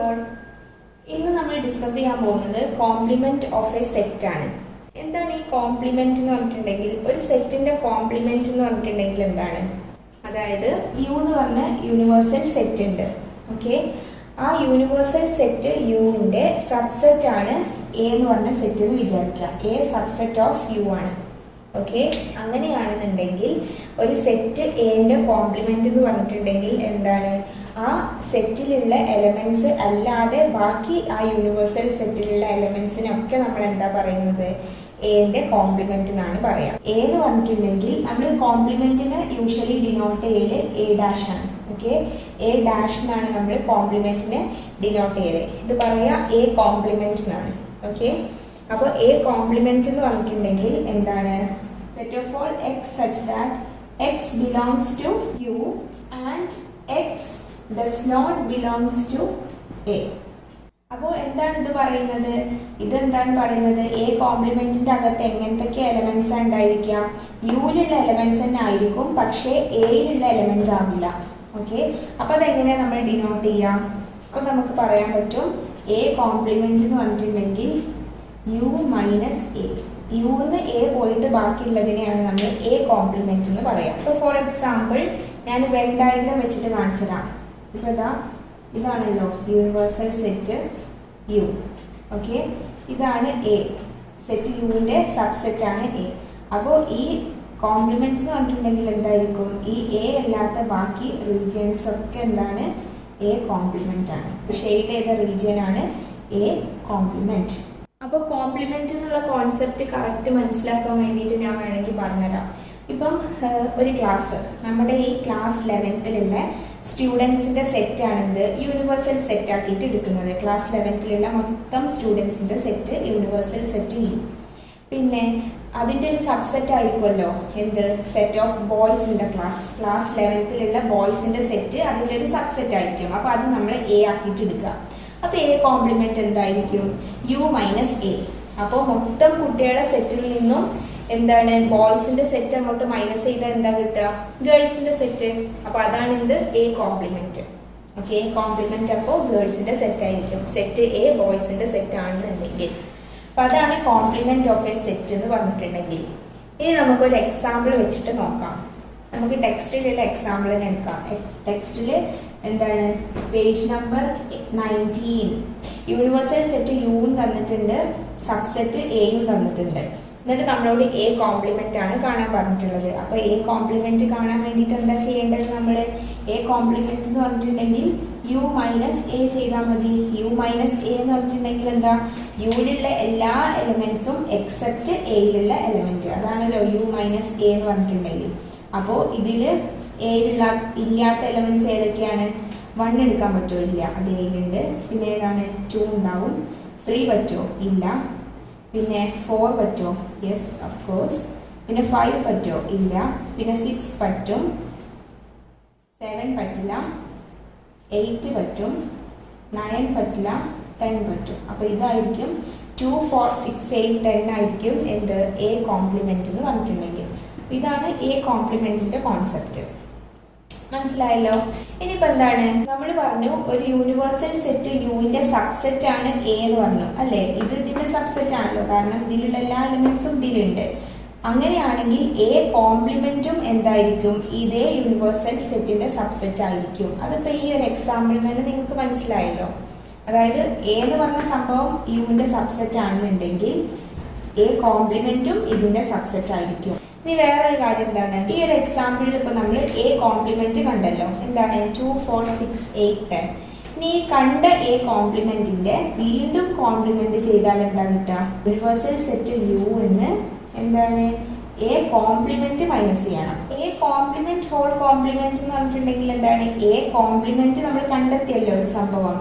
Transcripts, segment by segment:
Everyone, ഇന്ന് നമ്മൾ discuss ചെയ്യാൻ പോകുന്നത് കോംപ്ലിമെന്റ് ഓഫ് എ സെറ്റ് ആണ്. എന്താണ് ഈ കോംപ്ലിമെന്റ് എന്ന് പറഞ്ഞിട്ടുണ്ടെങ്കിൽ, ഒരു സെറ്റിന്റെ കോംപ്ലിമെന്റ് എന്ന് പറഞ്ഞിട്ടുണ്ടെങ്കിൽ എന്താണ്? അതായത് യു എന്ന് പറഞ്ഞ യൂണിവേഴ്സൽ സെറ്റ് ഉണ്ട്. ഓക്കെ, ആ യൂണിവേഴ്സൽ സെറ്റ് യുവിന്റെ സബ്സെറ്റ് ആണ് എ എന്ന് പറഞ്ഞ സെറ്റ് എന്ന് വിചാരിക്കുക. എ സബ്സെറ്റ് ഓഫ് യു ആണ്. ഓക്കെ, അങ്ങനെയാണെന്നുണ്ടെങ്കിൽ ഒരു സെറ്റ് എന്റെ കോംപ്ലിമെന്റ് എന്ന് പറഞ്ഞിട്ടുണ്ടെങ്കിൽ എന്താണ്? ആ സെറ്റിലുള്ള എലമെന്റ്സ് അല്ലാതെ ബാക്കി ആ യൂണിവേഴ്സൽ സെറ്റിലുള്ള എലമെന്റ്സിനൊക്കെ നമ്മൾ എന്താ പറയുന്നത്? എന്റെ കോംപ്ലിമെന്റ് എന്നാണ് പറയാം. എ എന്ന് പറഞ്ഞിട്ടുണ്ടെങ്കിൽ നമ്മൾ കോംപ്ലിമെന്റിന് യൂഷ്വലി ഡിനോട്ട് ചെയ്യല് എ ഡാഷ് ആണ്. ഓക്കെ, എ ഡാഷ് എന്നാണ് നമ്മൾ കോംപ്ലിമെന്റിന് ഡിനോട്ട് ചെയ്യല്. ഇത് പറയാ എ കോംപ്ലിമെന്റ് എന്നാണ്. ഓക്കെ, അപ്പോൾ എ കോംപ്ലിമെന്റ് എന്ന് പറഞ്ഞിട്ടുണ്ടെങ്കിൽ എന്താണ്? Set of all x such that x belongs to U and x does not belongs to A. അപ്പോൾ എന്താണ് ഇത് പറയുന്നത്? ഇതെന്താണ് പറയുന്നത്? എ കോംപ്ലിമെന്റിന്റെ അകത്ത് എങ്ങനത്തെ എലമെന്റ്സ് ഉണ്ടായിരിക്കാം? യുയിലുള്ള എലമെന്റ്സ് തന്നെ ആയിരിക്കും, പക്ഷേ എയിലുള്ള എലമെന്റ് ആവില്ല. ഓക്കെ, അപ്പൊ അതെങ്ങനെയാ നമ്മൾ ഡിനോട്ട് ചെയ്യാം? അപ്പൊ നമുക്ക് പറയാൻ പറ്റും എ കോംപ്ലിമെന്റ് എന്ന് പറഞ്ഞിട്ടുണ്ടെങ്കിൽ യു മൈനസ് എ. യുന്ന് എ പോയിട്ട് ബാക്കിയുള്ളതിനെയാണ് നമ്മൾ എ കോംപ്ലിമെന്റ് എന്ന് പറയാം. അപ്പോൾ ഫോർ എക്സാമ്പിൾ ഞാൻ വെൻ ഡയഗ്രം വെച്ചിട്ട് കാണിച്ചു തരാം. ഇപ്പൊ ഇതാണല്ലോ യൂണിവേഴ്സൽ സെറ്റ് യു. ഓക്കെ, ഇതാണ് എ. സെറ്റ് യുവിന്റെ സബ്സെറ്റ് ആണ് എ. അപ്പോൾ ഈ കോംപ്ലിമെന്റ് എന്ന് പറഞ്ഞിട്ടുണ്ടെങ്കിൽ എന്തായിരിക്കും? ഈ എ അല്ലാത്ത ബാക്കി റീജിയൻസ് ഒക്കെ എന്താണ്? എ കോംപ്ലിമെന്റ് ആണ്. ഷെയ്ഡ് ചെയ്ത റീജിയൻ ആണ് എ കോംപ്ലിമെന്റ്. അപ്പോൾ കോംപ്ലിമെന്റ് എന്നുള്ള കോൺസെപ്റ്റ് കറക്റ്റ് മനസ്സിലാക്കാൻ വേണ്ടിയിട്ട് ഞാൻ വേണമെങ്കിൽ പറഞ്ഞുതരാം. ഇപ്പം ഒരു ക്ലാസ്, നമ്മുടെ ഈ ക്ലാസ് 11th സ്റ്റുഡൻസിന്റെ സെറ്റ് ആണിത് യൂണിവേഴ്സൽ സെറ്റ് ആക്കിയിട്ട് എടുക്കുന്നത്. ക്ലാസ് 11th മൊത്തം സ്റ്റുഡൻസിന്റെ സെറ്റ് യൂണിവേഴ്സൽ സെറ്റ് ചെയ്യും. പിന്നെ അതിന്റെ ഒരു സബ്സെറ്റ് ആയിരിക്കുമല്ലോ എന്ത്? Set of boys in the class. Class 11th ബോയ്സിന്റെ സെറ്റ് അതിന്റെ ഒരു സബ്സെറ്റ് ആയിരിക്കും. അപ്പൊ അത് നമ്മൾ എ ആക്കിയിട്ട് എടുക്കുക. അപ്പൊ എ കോംപ്ലിമെന്റ് എന്തായിരിക്കും? U minus A. അപ്പോൾ മൊത്തം കുട്ടികളുടെ സെറ്റിൽ നിന്നും എന്താണ്? ബോയ്സിന്റെ സെറ്റ് അങ്ങോട്ട് മൈനസ് ചെയ്താൽ എന്താ കിട്ടുക? ഗേൾസിന്റെ സെറ്റ്. അപ്പൊ അതാണ് എന്ത്? A complement. Okay, A complement അപ്പോൾ ഗേൾസിന്റെ സെറ്റ് ആയിരിക്കും. സെറ്റ് എ ബോയ്സിന്റെ സെറ്റ് ആണെന്നുണ്ടെങ്കിൽ. അപ്പൊ അതാണ് കോംപ്ലിമെന്റ് ഓഫ് എ സെറ്റ് എന്ന് പറഞ്ഞിട്ടുണ്ടെങ്കിൽ. ഇനി നമുക്കൊരു എക്സാമ്പിൾ വെച്ചിട്ട് നോക്കാം. നമുക്ക് ടെക്സ്റ്റിലുള്ള എക്സാമ്പിൾ തന്നെ എടുക്കാം. ടെക്സ്റ്റില് എന്താണ്? Page number 19. യൂണിവേഴ്സൽ സെറ്റ് യുവും തന്നിട്ടുണ്ട്, സബ്സെറ്റ് എയും തന്നിട്ടുണ്ട്. എന്നിട്ട് നമ്മളോട് എ കോംപ്ലിമെന്റ് ആണ് കാണാൻ പറഞ്ഞിട്ടുള്ളത്. അപ്പൊ എ കോംപ്ലിമെന്റ് കാണാൻ വേണ്ടിയിട്ട് എന്താ ചെയ്യേണ്ടത്? നമ്മൾ എ കോംപ്ലിമെന്റ് എന്ന് പറഞ്ഞിട്ടുണ്ടെങ്കിൽ യു മൈനസ് എ ചെയ്താൽ മതി. യു മൈനസ് എ എന്ന് പറഞ്ഞിട്ടുണ്ടെങ്കിൽ എന്താ? യുയിലുള്ള എല്ലാ എലിമെന്റ്സും എക്സെപ്റ്റ് എയിലുള്ള എലിമെന്റ്. അതാണല്ലോ യു മൈനസ് എ എന്ന് പറഞ്ഞിട്ടുണ്ടെങ്കിൽ. അപ്പോൾ ഇതില് എയിലുള്ള ഇല്ലാത്ത എലിമെന്റ്സ് ഏതൊക്കെയാണ്? 1 എടുക്കാൻ പറ്റുമോ? ഇല്ല, അത് എയിലുണ്ട്. പിന്നെ ഏതാണ്? 2 ഉണ്ടാവും. 3 പറ്റുമോ? ഇല്ല. പിന്നെ 4 പറ്റുമോ? Yes, of course. പിന്നെ 5 പറ്റുമോ? ഇല്ല. പിന്നെ 6 പറ്റും. 7 പറ്റില്ല. 8 പറ്റും. 9 പറ്റില്ല. 10 പറ്റും. അപ്പൊ ഇതായിരിക്കും 2, 4, 6, 8, 10 ആയിരിക്കും എന്ത്? എ കോംപ്ലിമെന്റ് എന്ന് പറഞ്ഞിട്ടുണ്ടെങ്കിൽ. ഇതാണ് എ കോംപ്ലിമെന്റിന്റെ കോൺസെപ്റ്റ്. മനസ്സിലായല്ലോ? ഇനിയിപ്പോ എന്താണ്? നമ്മൾ പറഞ്ഞു ഒരു യൂണിവേഴ്സൽ സെറ്റ് യുവിന്റെ സബ്സെറ്റ് ആണ് എ എന്ന് പറഞ്ഞു അല്ലേ? ഇത് ഇതിന്റെ സബ്സെറ്റ് ആണല്ലോ, കാരണം ഇതിലുള്ള എല്ലാ എലിമെന്റ്സും ഇതിലുണ്ട്. അങ്ങനെയാണെങ്കിൽ എ കോംപ്ലിമെന്റും എന്തായിരിക്കും? ഇതേ യൂണിവേഴ്സൽ സെറ്റിന്റെ സബ്സെറ്റ് ആയിരിക്കും. അതിപ്പോ ഈ ഒരു എക്സാമ്പിളിൽ തന്നെ നിങ്ങൾക്ക് മനസ്സിലായല്ലോ. അതായത് എ എന്ന് പറഞ്ഞ സംഭവം യുവിന്റെ സബ്സെറ്റ് ആണെന്നുണ്ടെങ്കിൽ എ കോംപ്ലിമെന്റും ഇതിന്റെ സബ്സെറ്റ് ആയിരിക്കും. ഇനി വേറൊരു കാര്യം എന്താണ്? ഈ ഒരു എക്സാമ്പിളിൽ ഇപ്പൊ നമ്മൾ എ കോംപ്ലിമെന്റ് കണ്ടല്ലോ. എന്താണ്? 2, 4, 6, 8, 10. ഇനി ഈ കണ്ട എ കോംപ്ലിമെന്റിന്റെ വീണ്ടും കോംപ്ലിമെന്റ് ചെയ്താൽ എന്താ കിട്ടുക? യൂണിവേഴ്സൽ സെറ്റ് യു എന്ന് എന്താണ്? എ കോംപ്ലിമെന്റ് മൈനസ് ചെയ്യണം. എ കോംപ്ലിമെന്റ് ഹോൾ കോംപ്ലിമെന്റ് എന്ന് പറഞ്ഞിട്ടുണ്ടെങ്കിൽ എന്താണ്? എ കോംപ്ലിമെന്റ് നമ്മൾ കണ്ടെത്തിയല്ലോ ഒരു സംഭവം,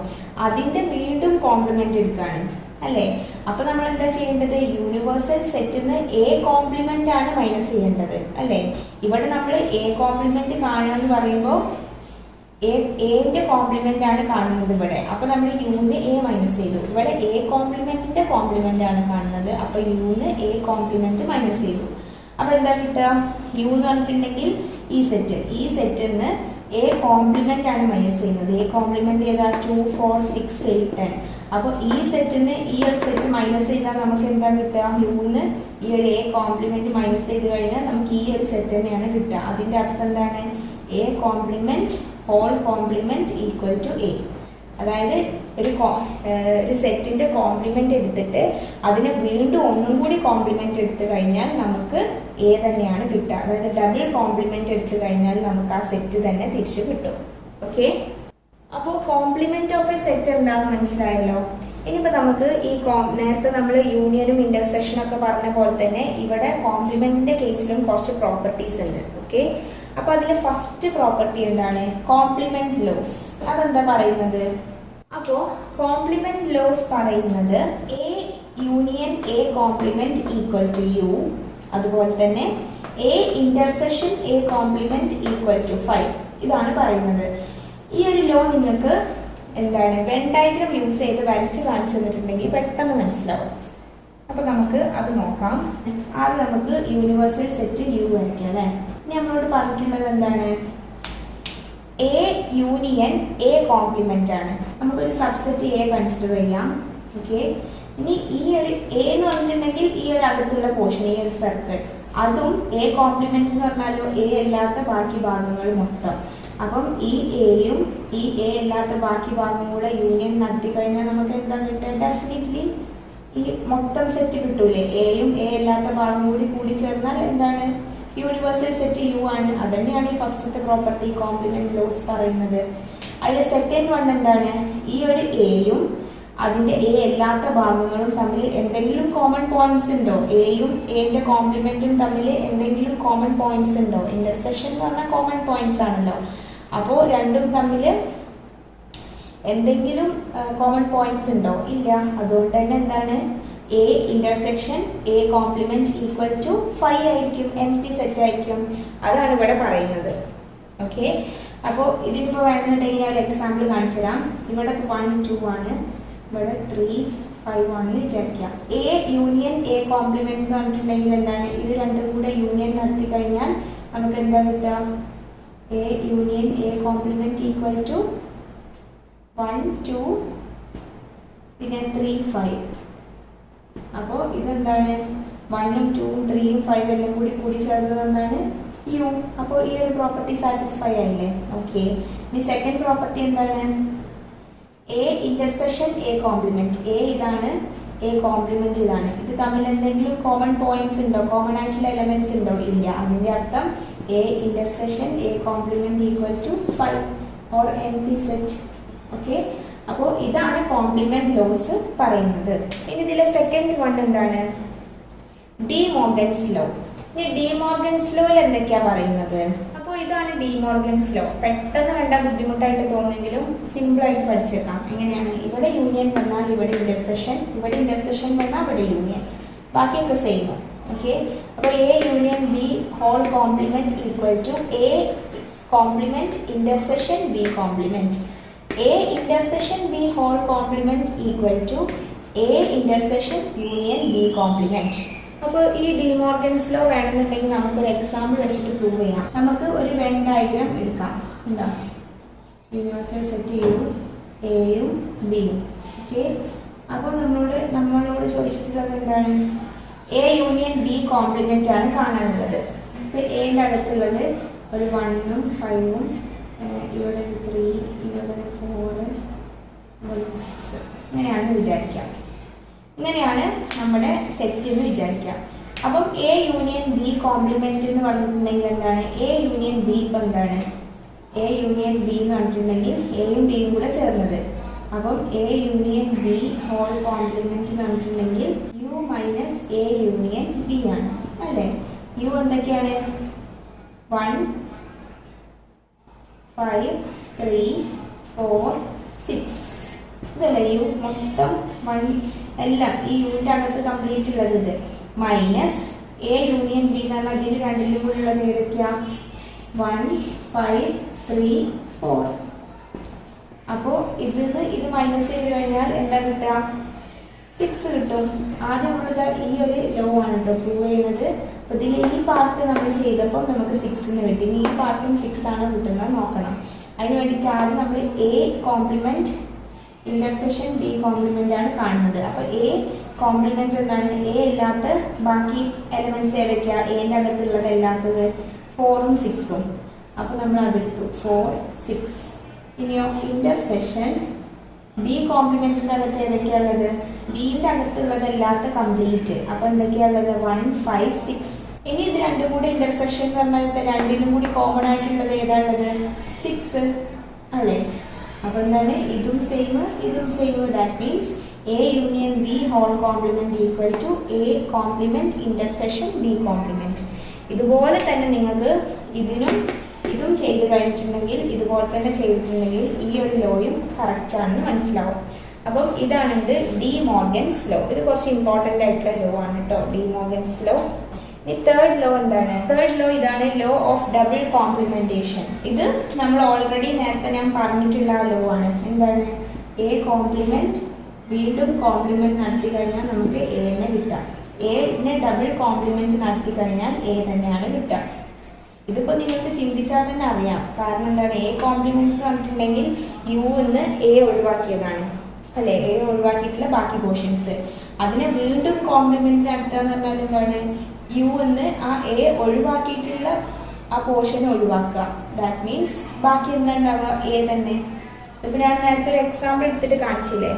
അതിന്റെ വീണ്ടും കോംപ്ലിമെന്റ് എടുക്കുകയാണ് അല്ലേ? അപ്പൊ നമ്മൾ എന്താ ചെയ്യേണ്ടത്? യൂണിവേഴ്സൽ സെറ്റിന്ന് എ കോംപ്ലിമെന്റ് ആണ് മൈനസ് ചെയ്യേണ്ടത് അല്ലേ? ഇവിടെ നമ്മൾ എ കോംപ്ലിമെന്റ് കാണുക എന്ന് പറയുമ്പോൾ എന്റെ കോംപ്ലിമെന്റ് ആണ് കാണുന്നത് ഇവിടെ. അപ്പൊ നമ്മൾ യുന്ന് എ മൈനസ് ചെയ്തു. ഇവിടെ എ കോംപ്ലിമെന്റിന്റെ കോംപ്ലിമെന്റ് ആണ് കാണുന്നത്. അപ്പൊ യുന്ന് എ കോംപ്ലിമെന്റ് മൈനസ് ചെയ്തു. അപ്പൊ എന്താ കിട്ടുക? യു എന്ന് പറഞ്ഞിട്ടുണ്ടെങ്കിൽ ഈ സെറ്റിൽ നിന്ന് എ കോംപ്ലിമെന്റ് ആണ് മൈനസ് ചെയ്യുന്നത്. എ കോംപ്ലിമെന്റ് ഏതാ? 2 4 6 8 10. അപ്പോൾ ഈ സെറ്റിന് ഈ ഒരു സെറ്റ് മൈനസ് ചെയ്താൽ നമുക്ക് എന്താ കിട്ടുക? യുന്ന് ഈ ഒരു എ കോംപ്ലിമെന്റ് മൈനസ് ചെയ്ത് കഴിഞ്ഞാൽ നമുക്ക് ഈ ഒരു സെറ്റ് തന്നെയാണ് കിട്ടുക. അതിന്റെ അർത്ഥം എന്താണ്? A complement whole complement equal to A. അതായത് ഒരു സെറ്റിന്റെ കോംപ്ലിമെന്റ് എടുത്തിട്ട് അതിനെ വീണ്ടും ഒന്നും കൂടി കോംപ്ലിമെന്റ് എടുത്തു കഴിഞ്ഞാൽ നമുക്ക് എ തന്നെയാണ് കിട്ടുക. അതായത് ഡബിൾ കോംപ്ലിമെന്റ് എടുത്തു കഴിഞ്ഞാൽ നമുക്ക് ആ സെറ്റ് തന്നെ തിരിച്ചു കിട്ടും. ഓക്കെ, അപ്പോൾ കോംപ്ലിമെന്റ് ഓഫ് എ സെറ്റ് എന്താണെന്ന് മനസ്സിലായല്ലോ. ഇനിയിപ്പോൾ നമുക്ക് ഈ നേരത്തെ നമ്മൾ യൂണിയനും ഇന്റർസെക്ഷനും ഒക്കെ പറഞ്ഞ പോലെ തന്നെ ഇവിടെ കോംപ്ലിമെന്റിന്റെ കേസിലും കുറച്ച് പ്രോപ്പർട്ടീസ് ഉണ്ട്. ഓക്കെ, അപ്പോൾ അതിലെ ഫസ്റ്റ് പ്രോപ്പർട്ടി എന്താണ്? Complement laws. അതെന്താ പറയുന്നത്? അപ്പോൾ കോംപ്ലിമെന്റ് ലോസ് പറയുന്നത് A union A complement equal to U, അതുപോലെ തന്നെ A intersection A complement equal to 5. ഇതാണ് പറയുന്നത്. ഈ ഒരു ലോ നിങ്ങൾക്ക് എന്താണ് വെൻ ഡയഗ്രം യൂസ് ചെയ്ത് വരച്ച് കാണിച്ചു തന്നിട്ടുണ്ടെങ്കിൽ പെട്ടെന്ന് മനസ്സിലാവും. അപ്പോൾ നമുക്ക് അത് നോക്കാം. ആദ്യം നമുക്ക് യൂണിവേഴ്സൽ സെറ്റ് യു വരയ്ക്കാം അല്ലേ. ഇനി നമ്മളോട് പറഞ്ഞിട്ടുള്ളത് എന്താണ്? എ യൂണിയൻ എ കോംപ്ലിമെന്റ് ആണ്. നമുക്കൊരു സബ്സെറ്റ് എ കൺസിഡർ ചെയ്യാം. ഓക്കെ, ഇനി ഈ ഒരു എ എന്ന് പറഞ്ഞിട്ടുണ്ടെങ്കിൽ ഈ ഒരു അകത്തുള്ള പോർഷൻ, ഈ ഒരു സർക്കിൾ, അതും എ കോംപ്ലിമെന്റ് എന്ന് പറഞ്ഞാലോ എ അല്ലാത്ത ബാക്കി ഭാഗങ്ങൾ മൊത്തം. അപ്പം ഈ എയും ഈ എ അല്ലാത്ത ബാക്കി ഭാഗങ്ങളും കൂടെ യൂണിയൻ നടത്തി കഴിഞ്ഞാൽ നമുക്ക് എന്താ കിട്ടുക? ഡെഫിനറ്റ്ലി ഈ മൊത്തം സെറ്റ് കിട്ടൂലേ? എയും എ അല്ലാത്ത ഭാഗം കൂടി ചേർന്നാൽ എന്താണ്? യൂണിവേഴ്സൽ സെറ്റ് യു ആണ്. അതന്നെയാണ് ഈ ഫസ്റ്റത്തെ പ്രോപ്പർട്ടി കോംപ്ലിമെന്റ് ലോസ് പറയുന്നത്. അതിലെ സെക്കൻഡ് വൺ എന്താണ്? ഈ ഒരു എയും അതിന്റെ എ അല്ലാത്ത ഭാഗങ്ങളും തമ്മിൽ എന്തെങ്കിലും കോമൺ പോയിന്റ്സ് ഉണ്ടോ? എയും എന്റെ കോംപ്ലിമെന്റും തമ്മിൽ എന്തെങ്കിലും കോമൺ പോയിന്റ്സ് ഉണ്ടോ? ഇന്റർസെക്ഷൻ എന്ന് പറഞ്ഞാൽ കോമൺ പോയിന്റ്സ് ആണല്ലോ. അപ്പോൾ രണ്ടും തമ്മിൽ എന്തെങ്കിലും കോമൺ പോയിന്റ്സ് ഉണ്ടോ? ഇല്ല. അതുകൊണ്ട് തന്നെ എന്താണ്? A intersection A complement equal to 5 ആയിരിക്കും, എംപ്റ്റി സെറ്റ് ആയിരിക്കും. അതാണ് ഇവിടെ പറയുന്നത്. ഓക്കെ, അപ്പോൾ ഇതിനിപ്പോൾ വേണമെന്നുണ്ടെങ്കിൽ ഞാൻ ഒരു എക്സാമ്പിൾ കാണിച്ചു തരാം. ഇവിടെ 1 2 ആണ്, ഇവിടെ 3 5 ആണെന്ന് വിചാരിക്കാം. എ യൂണിയൻ എ കോംപ്ലിമെന്റ് എന്ന് പറഞ്ഞിട്ടുണ്ടെങ്കിൽ എന്താണ്? ഇത് രണ്ടും കൂടെ യൂണിയൻ നടത്തി കഴിഞ്ഞാൽ നമുക്ക് എന്താ കിട്ടുക? A union A complement equal to 1 2 പിന്നെ 3 5. അപ്പോൾ ഇതെന്താണ്? 1 2 3 5 എല്ലാം കൂടി ചേർന്നത് എന്താണ്? യു. അപ്പോൾ ഈ ഒരു പ്രോപ്പർട്ടി സാറ്റിസ്ഫൈ ആയില്ലേ? ഓക്കെ, ഇനി സെക്കൻഡ് പ്രോപ്പർട്ടി എന്താണ്? A intersection A complement. A ഇതാണ്, എ കോംപ്ലിമെന്റ് ഇതാണ്. ഇത് തമ്മിൽ എന്തെങ്കിലും കോമൺ പോയിന്റ്സ് ഉണ്ടോ? കോമൺ ആയിട്ടുള്ള എലമെന്റ്സ് ഉണ്ടോ? ഇല്ല. അതിന്റെ അർത്ഥം A intersection A complement equal to 5 or empty set. Okay, അപ്പോൾ ഇതാണ് കോംപ്ലിമെന്റ് ലോസ് പറയുന്നത്. ഇനി ഇതിലെ സെക്കൻഡ് വൺ എന്താണ്? De Morgan's law. ഇനി ഡി മോർഗൻസ് ലോയിൽ എന്തൊക്കെയാ പറയുന്നത്? അപ്പോൾ ഇതാണ് ഡി മോർഗൻസ് ലോ. പെട്ടെന്ന് കണ്ടാൽ ബുദ്ധിമുട്ടായിട്ട് തോന്നുമെങ്കിലും സിമ്പിൾ ആയിട്ട് പഠിച്ചേക്കാം. എങ്ങനെയാണ്? ഇവിടെ യൂണിയൻ വന്നാൽ ഇവിടെ ഇന്റർസെക്ഷൻ, ഇവിടെ ഇന്റർസെക്ഷൻ വന്നാൽ ഇവിടെ യൂണിയൻ, ബാക്കിയൊക്കെ സെയിം. ഓക്കെ, അപ്പോൾ A union B whole complement equal to A complement intersection B complement. A intersection B whole complement equal to A intersection union B complement. അപ്പോൾ ഈ ഡി മോർഗൻസ് ലോ വേണമെന്നുണ്ടെങ്കിൽ നമുക്കൊരു example വെച്ചിട്ട് prove ചെയ്യാം. നമുക്ക് ഒരു when diagram എടുക്കാം. എന്താ? യൂണിവേഴ്സൽ സെറ്റ് യു എയും ബിയും. ഓക്കെ, അപ്പോൾ നമ്മളോട് ചോദിച്ചിട്ടുള്ളത് എന്താണ്? എ യൂണിയൻ ബി കോംപ്ലിമെന്റ് ആണ് കാണാനുള്ളത്. ഇപ്പോൾ എന്റെ അകത്തുള്ളത് ഒരു 1ഉം 5ഉം, ഇവിടെ 3, ഇവിടെ 4, ഇവിടെ 6, ഇങ്ങനെയാണെന്ന് വിചാരിക്കാം. ഇങ്ങനെയാണ് നമ്മുടെ സെറ്റ് എന്ന് വിചാരിക്കാം. അപ്പം എ യൂണിയൻ ബി കോംപ്ലിമെന്റ് എന്ന് പറഞ്ഞിട്ടുണ്ടെങ്കിൽ എന്താണ്? എ യൂണിയൻ ബി ഇപ്പം എന്താണ്? എ യൂണിയൻ ബി എന്ന് പറഞ്ഞിട്ടുണ്ടെങ്കിൽ എയും ബിയും കൂടെ ചേർന്നത്. അപ്പം A union B whole complement എന്ന് പറഞ്ഞിട്ടുണ്ടെങ്കിൽ U minus A union B ആണ് അല്ലേ? യു എന്തൊക്കെയാണ്? 1 5 3 4 6 ഇതല്ലേ യു മൊത്തം 1 എല്ലാം ഈ യൂണിറ്റ് അകത്ത് കംപ്ലീറ്റ് ഉള്ളത്. ഇത് മൈനസ് എ യൂണിയൻ ബി എന്ന് പറഞ്ഞാൽ ഇതിന് രണ്ടിലും കൂടെ ഉള്ളത് ഏതൊക്കെയാ? 1 5 3 4. അപ്പോൾ ഇത് മൈനസ് ചെയ്ത് കഴിഞ്ഞാൽ എന്താ കിട്ടുക? 6 6 കിട്ടും. ആദ്യം നമ്മളിത് ഈ ഒരു ലോ ആണ് കേട്ടോ പ്രൂവ് ചെയ്യുന്നത്. അപ്പോൾ ഇതിൽ ഈ പാർട്ട് നമ്മൾ ചെയ്തപ്പോൾ നമുക്ക് 6 കിട്ടി. ഇനി ഈ പാർട്ടും 6 ആണ് കിട്ടുന്നത് നോക്കണം. അതിന് വേണ്ടിയിട്ട് ആദ്യം നമ്മൾ A complement intersection B complement ആണ് കാണുന്നത്. അപ്പോൾ എ കോംപ്ലിമെന്റ് എന്താണ്? എ ഇല്ലാത്ത ബാക്കി എലമെന്റ്സ് ഏതൊക്കെയാ? എന്റെ അകത്തുള്ളത് അല്ലാത്തത് 4ഉം 6ഉം. അപ്പോൾ നമ്മൾ അതെടുത്തു 4 6. ഇനിയോ ഇന്റർസെക്ഷൻ ബി കോംപ്ലിമെന്റിന്റെ അകത്ത് ഏതൊക്കെയാണുള്ളത്? ബിന്റെ അകത്തുള്ളതല്ലാത്ത കംപ്ലീറ്റ്. അപ്പോൾ എന്തൊക്കെയാണുള്ളത്? 1 5 6. ഇനി ഇത് രണ്ടും കൂടി ഇന്റർസെക്ഷൻ എന്ന് പറഞ്ഞാൽ രണ്ടിലും കൂടി കോമൺ ആയിട്ടുള്ളത് ഏതാണുള്ളത്? 6 അല്ലേ? അപ്പോൾ എന്താണ്? ഇതും സെയിം ഇതും same. That means A union B whole complement equal to A complement intersection B complement. ഇതുപോലെ തന്നെ നിങ്ങൾക്ക് ഇതും ചെയ്ത് കഴിഞ്ഞിട്ടുണ്ടെങ്കിൽ, ഇതുപോലെ തന്നെ ചെയ്തിട്ടുണ്ടെങ്കിൽ ഈ ഒരു ലോയും കറക്റ്റ് ആണെന്ന് മനസ്സിലാവും. അപ്പം ഇതാണ് ഇത് ഡി മോർഗൻസ് ലോ. ഇത് കുറച്ച് ഇമ്പോർട്ടൻ്റ് ആയിട്ടുള്ള ലോ ആണ് കേട്ടോ, ഡി മോർഗൻസ് ലോ. ഇനി തേർഡ് ലോ എന്താണ്? തേർഡ് ലോ ഇതാണ് ലോ ഓഫ് ഡബിൾ കോംപ്ലിമെന്റേഷൻ. ഇത് നമ്മൾ ഓൾറെഡി നേരത്തെ ഞാൻ പറഞ്ഞിട്ടുള്ള ലോ ആണ്. എന്താണ്? എ കോംപ്ലിമെന്റ് വീണ്ടും കോംപ്ലിമെന്റ് നടത്തി കഴിഞ്ഞാൽ നമുക്ക് എ തന്നെ കിട്ടാം. എന്നെ ഡബിൾ കോംപ്ലിമെന്റ് നടത്തി കഴിഞ്ഞാൽ എ തന്നെയാണ് കിട്ടുക. ഇതിപ്പോൾ നിങ്ങൾക്ക് ചിന്തിച്ചാൽ തന്നെ അറിയാം. കാരണം എന്താണ്? എ കോംപ്ലിമെന്റ് എന്ന് പറഞ്ഞിട്ടുണ്ടെങ്കിൽ യു എന്ന് എ ഒഴിവാക്കിയതാണ് അല്ലേ? എ ഒഴിവാക്കിയിട്ടുള്ള ബാക്കി പോർഷൻസ്. അതിനെ വീണ്ടും കോംപ്ലിമെന്റ് നടത്തുക എന്ന് പറഞ്ഞാൽ എന്താണ്? യു എന്ന് ആ എ ഒഴിവാക്കിയിട്ടുള്ള ആ പോർഷൻ ഒഴിവാക്കുക. ദാറ്റ് മീൻസ് ബാക്കി എന്താ ഉണ്ടാവുക? എ തന്നെ. ഇപ്പം ഞാൻ നേരത്തെ ഒരു എക്സാമ്പിൾ എടുത്തിട്ട് കാണിച്ചില്ലേ?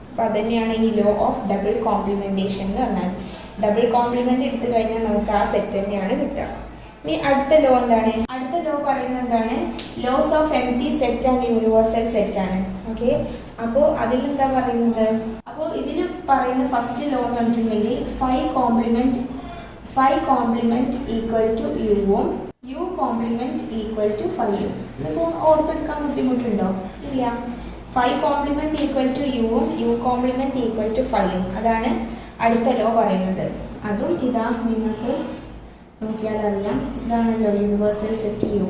അപ്പം അതുതന്നെയാണ് ഈ ലോ ഓഫ് ഡബിൾ കോംപ്ലിമെന്റേഷൻ എന്ന് പറഞ്ഞാൽ. ഡബിൾ കോംപ്ലിമെന്റ് എടുത്തു കഴിഞ്ഞാൽ നമുക്ക് ആ സെറ്റ് തന്നെയാണ് കിട്ടുക. ഇനി അടുത്ത ലോ എന്താണ്? അടുത്ത ലോ പറയുന്നത് എന്താണ്? Laws of empty set and universal set ആണ്. ഓക്കെ, അപ്പോൾ അതിലെന്താ പറയുന്നത്? അപ്പോൾ ഇതിൽ പറയുന്ന ഫസ്റ്റ് ലോ എന്ന് പറഞ്ഞിട്ടുണ്ടെങ്കിൽ ഫൈവ് കോംപ്ലിമെന്റ് ഈക്വൽ ടു യുവും യു കോംപ്ലിമെന്റ് ഈക്വൽ ടു 5ഉം. ഇതിപ്പോൾ ഓർത്തെടുക്കാൻ ബുദ്ധിമുട്ടുണ്ടോ? ഇല്ല. 5 കോംപ്ലിമെന്റ് ഈക്വൽ ടു യുവും യു കോംപ്ലിമെന്റ് ഈക്വൽ ടു 5ഉം. അതാണ് അടുത്ത ലോ പറയുന്നത്. അതും ഇതാ നിങ്ങൾക്ക് നോക്കിയാൽ അറിയാം. ഇതാണല്ലോ യൂണിവേഴ്സൽ സെറ്റ് യു.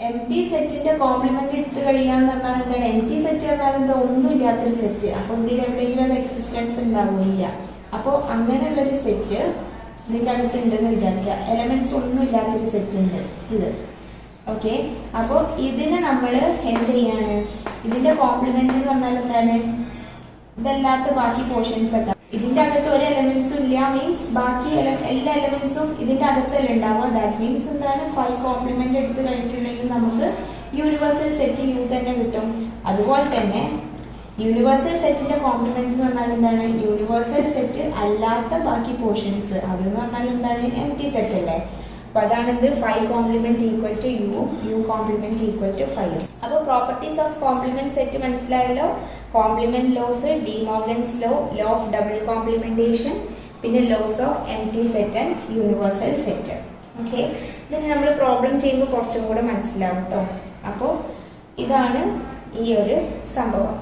എംപ്റ്റി സെറ്റിന്റെ കോംപ്ലിമെന്റ് എടുത്തു കഴിയാന്ന് പറഞ്ഞാൽ എന്താണ്? എംപ്റ്റി സെറ്റ് പറഞ്ഞാൽ എന്താ? ഒന്നും ഇല്ലാത്തൊരു സെറ്റ്. അപ്പോൾ ഇതിൽ എവിടെയെങ്കിലും അത് എക്സിസ്റ്റൻസ് ഉണ്ടാവില്ല. അപ്പോൾ അങ്ങനെയുള്ളൊരു സെറ്റ് ഇതിൻ്റെ അകത്തുണ്ടെന്ന് വിചാരിക്കുക. എലമെന്റ്സ് ഒന്നും ഇല്ലാത്തൊരു സെറ്റ് ഉണ്ട് ഇത്. ഓക്കെ, അപ്പോൾ ഇതിനെ നമ്മൾ എന്ത് ചെയ്യാണ്? ഇതിന്റെ കോംപ്ലിമെന്റ് എന്ന് പറഞ്ഞാൽ എന്താണ്? ഇതല്ലാത്ത ബാക്കി പോർഷൻസ് ഒക്കെ. ഇതിന്റെ അകത്ത് ഒരു എലമെന്റ്സും ഇല്ല മീൻസ് ബാക്കി എല്ലാ എലമെന്റ്സും ഇതിന്റെ അകത്തല്ല ഉണ്ടാവുക. ദാറ്റ് മീൻസ് എന്താണ്? 5 കോംപ്ലിമെന്റ് എടുത്തു കഴിഞ്ഞിട്ടുണ്ടെങ്കിൽ നമുക്ക് യൂണിവേഴ്സൽ സെറ്റ് യു തന്നെ കിട്ടും. അതുപോലെ തന്നെ യൂണിവേഴ്സൽ സെറ്റിന്റെ കോംപ്ലിമെന്റ്സ് എന്ന് പറഞ്ഞാൽ എന്താണ്? യൂണിവേഴ്സൽ സെറ്റ് അല്ലാത്ത ബാക്കി പോർഷൻസ്. അതെന്ന് പറഞ്ഞാൽ എന്താണ്? എംപ്റ്റി സെറ്റ് അല്ലേ? അപ്പോൾ അതാണിത് 5 കോംപ്ലിമെന്റ് ഈക്വൽ ടു യുവും യു കോംപ്ലിമെന്റ് ഈക്വൽ ടു 5ഉം. അപ്പോൾ പ്രോപ്പർട്ടീസ് ഓഫ് കോംപ്ലിമെന്റ് സെറ്റ് മനസ്സിലായല്ലോ. Complement laws, De Morgan's law, law of double complementation, പിന്നെ laws of empty set and universal set. Okay, ഇതിന് നമ്മൾ പ്രോബ്ലം ചെയ്യുമ്പോൾ കുറച്ചും കൂടെ മനസ്സിലാവും കേട്ടോ. അപ്പോൾ ഇതാണ് ഈ ഒരു സംഭവം.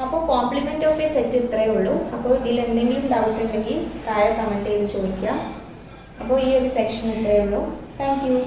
അപ്പോൾ കോംപ്ലിമെന്റ് ഓഫ് എ സെറ്റ് ഇത്രയേ ഉള്ളൂ. അപ്പോൾ ഇതിൽ എന്തെങ്കിലും ഡൗട്ട് ഉണ്ടെങ്കിൽ താഴെ കമൻറ്റ് ചെയ്ത് ചോദിക്കുക. അപ്പോൾ ഈ ഒരു സെക്ഷൻ ഇത്രയേ ഉള്ളൂ. Thank you.